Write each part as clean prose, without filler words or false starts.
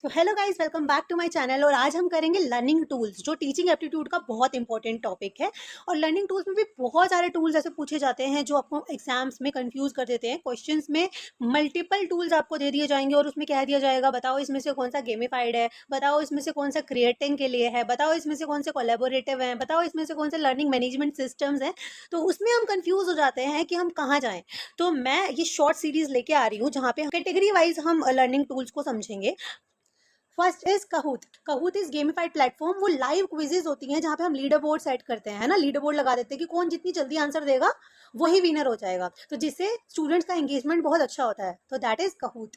तो hello guys, welcome back to my channel. और आज हम करेंगे लर्निंग टूल्स, जो टीचिंग एप्टीट्यूड का बहुत इंपॉर्टेंट टॉपिक है। और लर्निंग टूल्स में भी बहुत सारे टूल्स ऐसे पूछे जाते हैं जो आपको एग्जाम्स में कंफ्यूज कर देते हैं। क्वेश्चंस में मल्टीपल टूल्स आपको दे दिए जाएंगे और उसमें कह दिया जाएगा बताओ इसमें से कौन सा गेमिफाइड है, बताओ इसमें से कौन सा क्रिएटिंग के लिए है, बताओ इसमें से कौन से कोलेबोरेटिव है, बताओ इसमें से कौन से लर्निंग मैनेजमेंट सिस्टम्स हैं। तो उसमें हम कंफ्यूज हो जाते हैं कि हम कहाँ जाएं। तो मैं ये शॉर्ट सीरीज लेके आ रही हूँ जहाँ पे कैटेगरी वाइज हम लर्निंग टूल्स को समझेंगे। First is कहूत। कहूत is gamified platform. वो लाइव क्विजेज होती हैं जहाँ पे हम लीडर बोर्ड सेट करते हैं, है ना। लीडर बोर्ड लगा देते हैं कि कौन जितनी जल्दी आंसर देगा वही विनर हो जाएगा, तो जिससे स्टूडेंट्स का एंगेजमेंट बहुत अच्छा होता है। तो that is कहूत।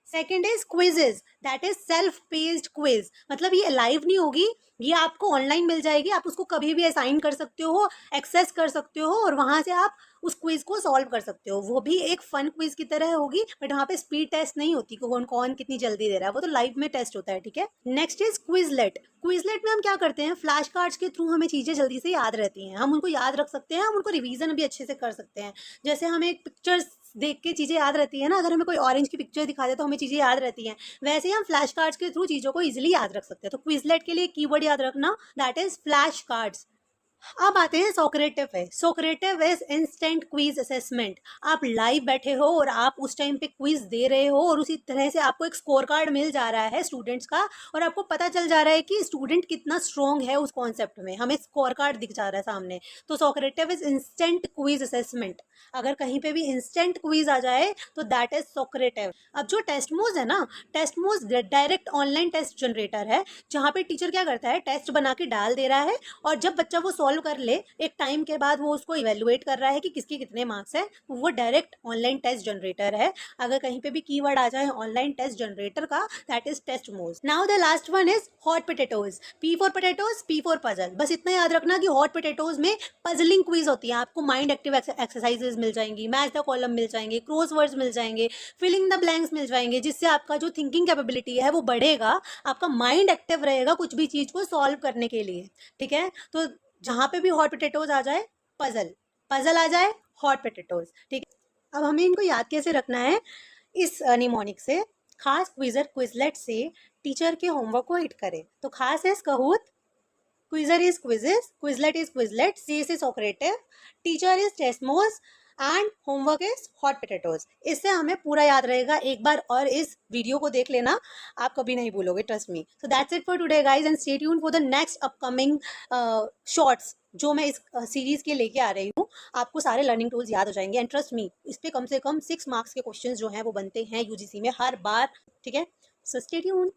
Second is quizzes, that is self paced quiz. मतलब ये लाइव नहीं होगी, ये आपको ऑनलाइन मिल जाएगी, आप उसको कभी भी असाइन कर सकते हो, एक्सेस कर सकते हो और वहां से आप उस क्विज को सॉल्व कर सकते हो। वो भी एक फन क्विज की तरह होगी, बट वहाँ पे स्पीड टेस्ट नहीं होती कौन कौन कितनी जल्दी दे रहा है, वो तो लाइव में टेस्ट होता है। ठीक है। Next is Quizlet. क्विजलेट में हम क्या करते हैं, फ्लैश कार्ड्स के थ्रू हमें चीजें जल्दी से याद रहती हैं, हम उनको याद रख सकते हैं, हम उनको रिवीजन भी अच्छे से कर सकते हैं। जैसे हमें पिक्चर्स देख के चीजें याद रहती है ना, अगर हमें कोई ऑरेंज की पिक्चर दिखा दे तो हमें चीजें याद रहती हैं, वैसे ही हम फ्लैश कार्ड्स के थ्रू चीजों को इजिली याद रख सकते हैं। तो क्विजलेट के लिए कीवर्ड याद रखना, दैट इज फ्लैश कार्ड्स। अब आते हैं सोक्रेटिव पे। सोक्रेटिव इज इंस्टेंट क्विज असेसमेंट। आप लाइव बैठे हो और आप उस टाइम पे क्विज दे रहे हो और उसी तरह से आपको एक स्कोर कार्ड मिल जा रहा है स्टूडेंट्स का, और आपको पता चल जा रहा है कि स्टूडेंट कितना स्ट्रॉन्ग है उस कॉन्सेप्ट में, हमें स्कोर कार्ड दिख जा रहा है सामने। तो सोक्रेटिव इज इंस्टेंट क्विज असेसमेंट। अगर कहीं पे भी इंस्टेंट क्विज आ जाए तो दैट इज सोक्रेटिव। अब जो टेस्ट मोज है ना, टेस्ट मोज डायरेक्ट ऑनलाइन टेस्ट जनरेटर है, जहाँ पे टीचर क्या करता है, टेस्ट बना के डाल दे रहा है और जब बच्चा वो सॉल्व कर ले एक टाइम के बाद वो उसको इवेलुएट कर रहा है कि किसके कितने मार्क्स है। वो डायरेक्ट ऑनलाइन टेस्ट जनरेटर है। अगर कहीं पे भी कीवर्ड आ जाए ऑनलाइन टेस्ट जनरेटर का, दैट इज टेस्ट मोज। Now the last one is Hot potatoes. P for potatoes, P for puzzle. बस इतना याद रखना कि हॉट पोटैटोज में पजलिंग क्विज होती है, आपको माइंड एक्टिव एक्सरसाइजेज मिल जाएंगी, मैच द कॉलम मिल जाएंगे, क्रॉस वर्ड्स मिल जाएंगे, फिलिंग द ब्लैंक्स मिल जाएंगे, जिससे आपका जो थिंकिंग कैपेबिलिटी है वो बढ़ेगा, आपका माइंड एक्टिव रहेगा कुछ भी चीज को सॉल्व करने के लिए। ठीक है। तो जहां पे भी हॉट पोटैटोज आ जाए पजल, पजल आ जाए हॉट पोटैटोज। ठीक है। अब हमें इनको याद कैसे रखना है, इस निमोनिक से खास क्विजर क्विजलेट से टीचर के होमवर्क को हिट करे। तो खास है Kahoot, quizzer is Quizizz, Quizlet is Quizlet, C is operative, teacher is Testmoz and homework is Hot Potatoes. इससे हमें पूरा याद रहेगा। एक बार और इस वीडियो को देख लेना, आप कभी नहीं भूलोगे, trust me. So that's it for today guys, and stay tuned for the next upcoming shorts जो मैं इस सीरीज के लेके आ रही हूँ। आपको सारे लर्निंग टूल्स याद हो जाएंगे, एंड ट्रस्ट मी, इस पे कम से कम 6 मार्क्स के क्वेश्चंस जो हैं वो बनते हैं यूजीसी में हर बार। ठीक है। So stay tuned.